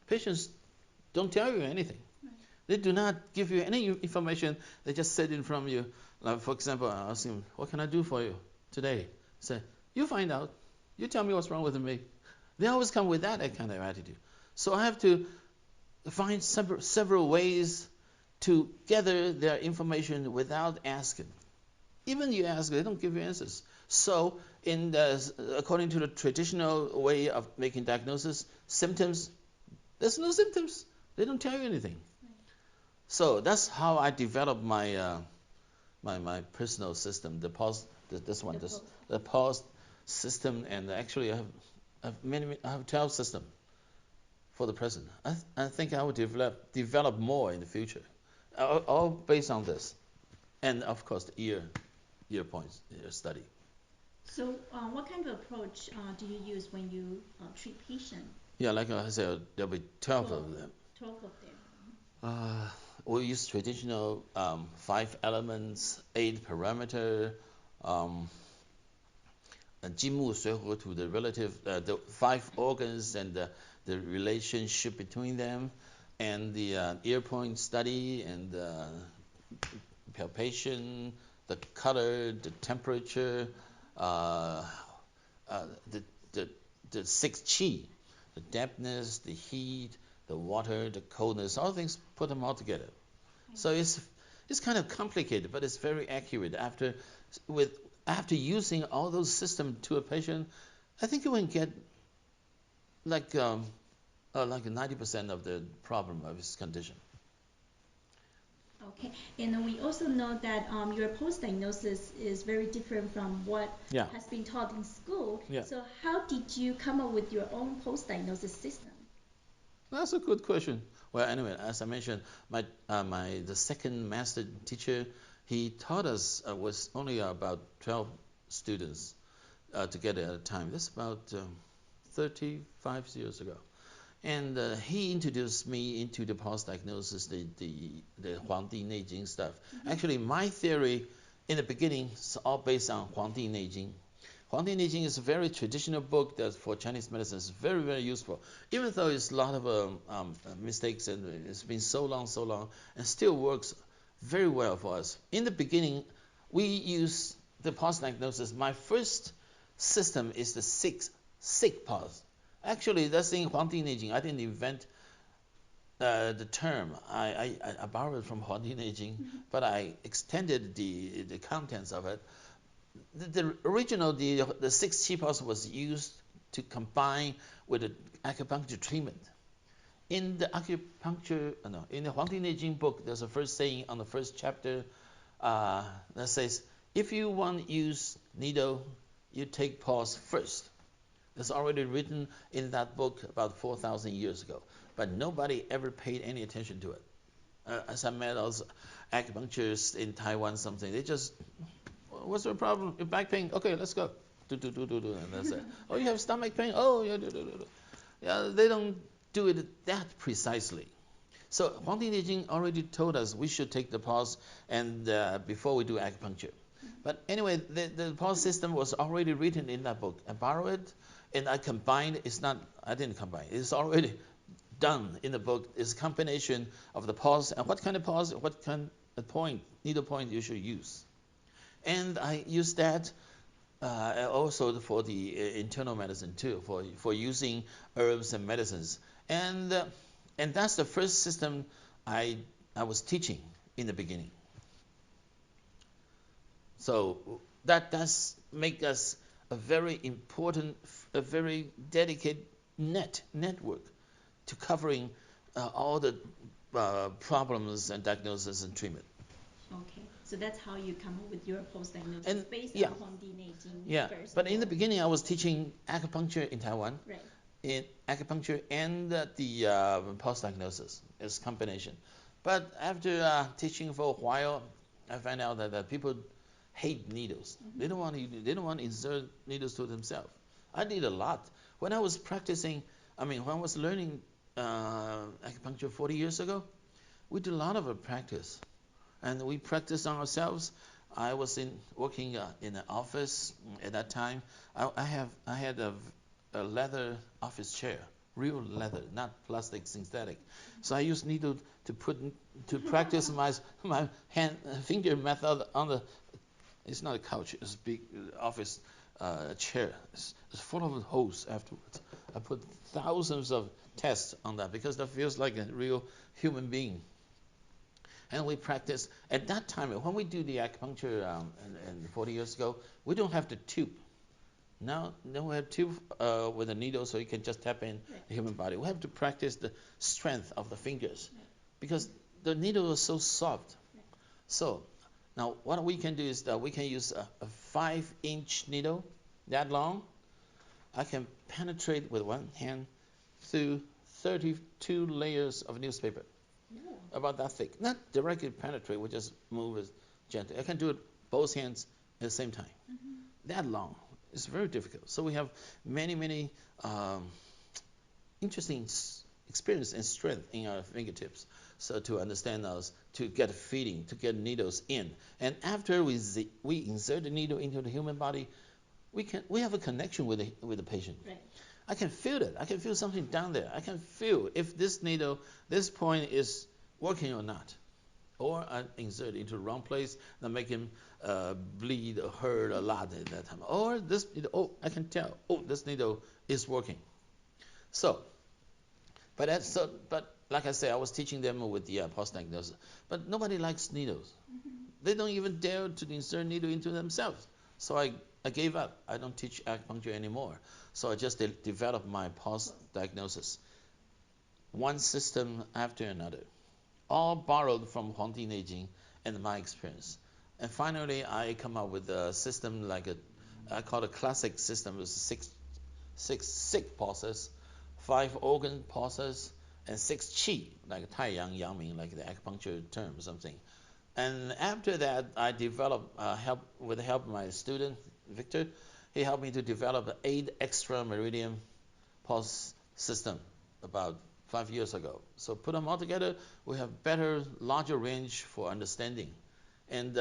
patients don't tell you anything. Right. They do not give you any information. They just sit in front of you. Like, for example, I ask him, what can I do for you today? Say, you find out. You tell me what's wrong with me. They always come with that kind of attitude. So I have to find several ways to gather their information without asking. Even you ask, they don't give you answers. So according to the traditional way of making diagnosis, symptoms, there's no symptoms. They don't tell you anything. Right. So that's how I developed my my personal system, the pulse system, and actually I have 12 systems for the present. I think I will develop more in the future, all based on this, and of course the ear points study. So what kind of approach do you use when you treat patients? Yeah, like I said, there'll be 12 of them. 12 of them. We use traditional 5 elements, 8 parameter, and 金木水火土 the relative, the 5 organs and the relationship between them, and the ear point study and palpation, the color, the temperature, the 6 qi, the dampness, the heat, the water, the coldness, all things, put them all together. So it's kind of complicated, but it's very accurate. After using all those systems to a patient, I think you will get like 90% of the problem of his condition. Okay, and we also know that your post-diagnosis is very different from what has been taught in school. Yeah. So how did you come up with your own post-diagnosis system? That's a good question. Well, anyway, as I mentioned, the second master teacher, he taught us was only about 12 students together at a time. That's about 35 years ago. And he introduced me into the post-diagnosis, the Huangdi Neijing stuff. Mm-hmm. Actually, my theory in the beginning is all based on Huangdi Neijing. Huangdi Neijing is a very traditional book that for Chinese medicine is very, very useful. Even though it's a lot of mistakes and it's been so long, and still works very well for us. In the beginning, we use the post-diagnosis. My first system is the 6 pulse. Actually, that's in Huangdi Neijing. I didn't invent the term. I borrowed it from Huangdi Neijing, but I extended the contents of it. The original, the 6 qi pulse was used to combine with the acupuncture treatment. In the in the Huangdi Neijing book, there's a first saying on the first chapter that says, if you want to use needle, you take pulse first. It's already written in that book about 4,000 years ago, but nobody ever paid any attention to it. As I met those acupuncturists in Taiwan, they just, what's your problem? Your back pain? Okay, let's go. Do, and that's it. Oh, you have stomach pain? Oh, yeah, do. Yeah, they don't do it that precisely. So Huangdi Neijing already told us we should take the pulse and before we do acupuncture. But anyway, the pulse system was already written in that book. I borrowed it and I combined. I didn't combine. It's already done in the book. It's a combination of the pulse and what kind of pulse, what kind of needle point you should use. And I use that also for the internal medicine too, for using herbs and medicines. And that's the first system I was teaching in the beginning. So that does make us a very important, a very dedicated network to covering all the problems and diagnosis and treatment. Okay, so that's how you come up with your post-diagnosis based on Huangdi Neijing. Yeah, but in the beginning I was teaching acupuncture in Taiwan. Right. In acupuncture and the post-diagnosis as combination. But after teaching for a while, I found out that people hate needles. Mm-hmm. They don't want to insert needles to themselves. I did a lot. When I was practicing, when I was learning acupuncture 40 years ago, we did a lot of practice. And we practiced on ourselves. I was working in an office at that time. I had a leather office chair, real leather, not plastic synthetic. So I use needle to practice my finger method on the. It's not a couch. It's a big office chair. It's full of holes afterwards. I put thousands of tests on that because that feels like a real human being. And we practice. At that time, when we do the acupuncture 40 years ago, we don't have the tube. Now we have tube with a needle, so you can just tap in the human body. We have to practice the strength of the fingers because the needle is so soft. So now what we can do is that we can use a 5-inch needle, that long. I can penetrate with one hand through 32 layers of newspaper, about that thick. Not directly penetrate, we just move it gently. I can do it both hands at the same time. That long. It's very difficult. So we have many interesting experience and strength in our fingertips. So to understand us, to get a feeling, to get needles in. And after we insert the needle into the human body, we have a connection with the patient. Right. I can feel it. I can feel something down there. I can feel if this needle, this point is working or not. Or I insert into the wrong place and make him bleed or hurt a lot at that time. Or this needle, I can tell, this needle is working. So, but like I say, I was teaching them with the Postdiagnosis. But nobody likes needles. They don't even dare to insert needle into themselves. So I gave up. I don't teach acupuncture anymore. So I just developed my Postdiagnosis. One system after another. All borrowed from Huangdi Neijing and my experience. And finally, I come up with a system I call it a classic system. It was six sick pulses, 5 organ pulses, and 6 qi, like Taiyang, Yangming, like the acupuncture term or something. And after that, I developed, with the help of my student, Victor, he helped me to develop an 8 extra meridian pulse system about 5 years ago. So put them all together, we have better, larger range for understanding. And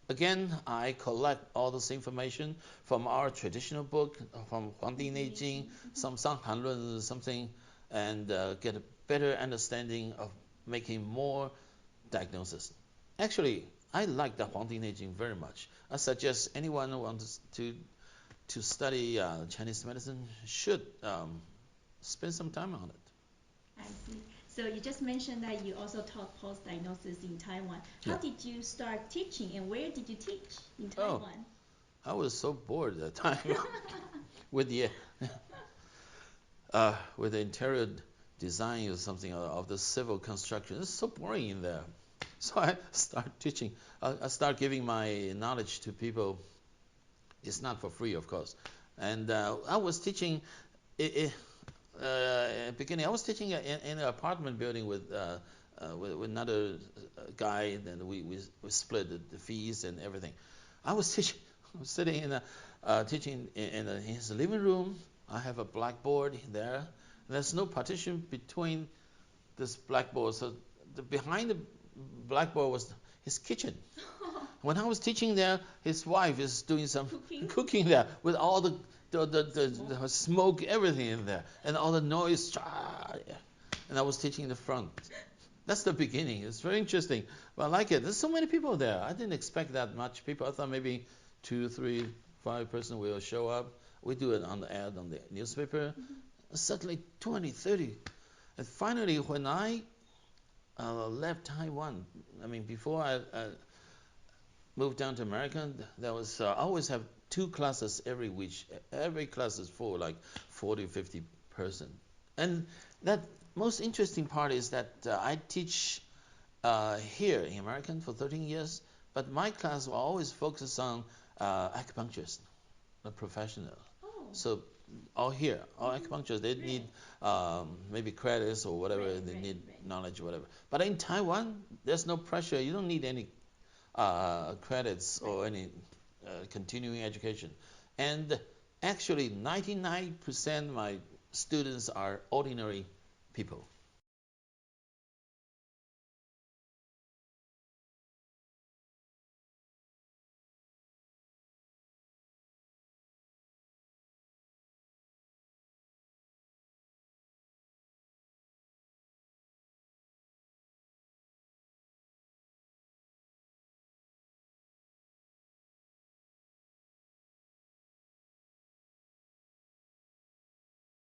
again, I collect all this information from our traditional book, from Huangdi Neijing, some Sanghanlun, something, and get a better understanding of making more diagnosis. Actually, I like the Huangdi Neijing very much. I suggest anyone who wants to study Chinese medicine should spend some time on it. I see. So you just mentioned that you also taught Postdiagnosis in Taiwan. How did you start teaching, and where did you teach in Taiwan? I was so bored at the time with the interior design or something of the civil construction. It's so boring in there. So I started teaching. I started giving my knowledge to people. It's not for free, of course. And I was teaching. Beginning, I was teaching in an apartment building with another guy. Then we split the fees and everything. I was sitting teaching in his living room. I have a blackboard there. There's no partition between this blackboard. So behind the blackboard was his kitchen. When I was teaching there, his wife is doing some cooking there with all the smoke, everything in there, and all the noise. And I was teaching in the front. That's the beginning. It's very interesting. But I like it. There's so many people there. I didn't expect that much people. I thought maybe 2, 3, 5 person will show up. We do it on the ad on the newspaper. Suddenly 20, 30. And finally, when I left Taiwan, before I moved down to America, there was I always have 2 classes every week. Every class is for like 40, 50 person. And that most interesting part is that I teach here in America for 13 years, but my class will always focus on acupuncturists, the professional. So all acupuncturists, they need maybe credits or whatever, they need knowledge or whatever. But in Taiwan, there's no pressure. You don't need any credits or any continuing education. And actually 99% of my students are ordinary people.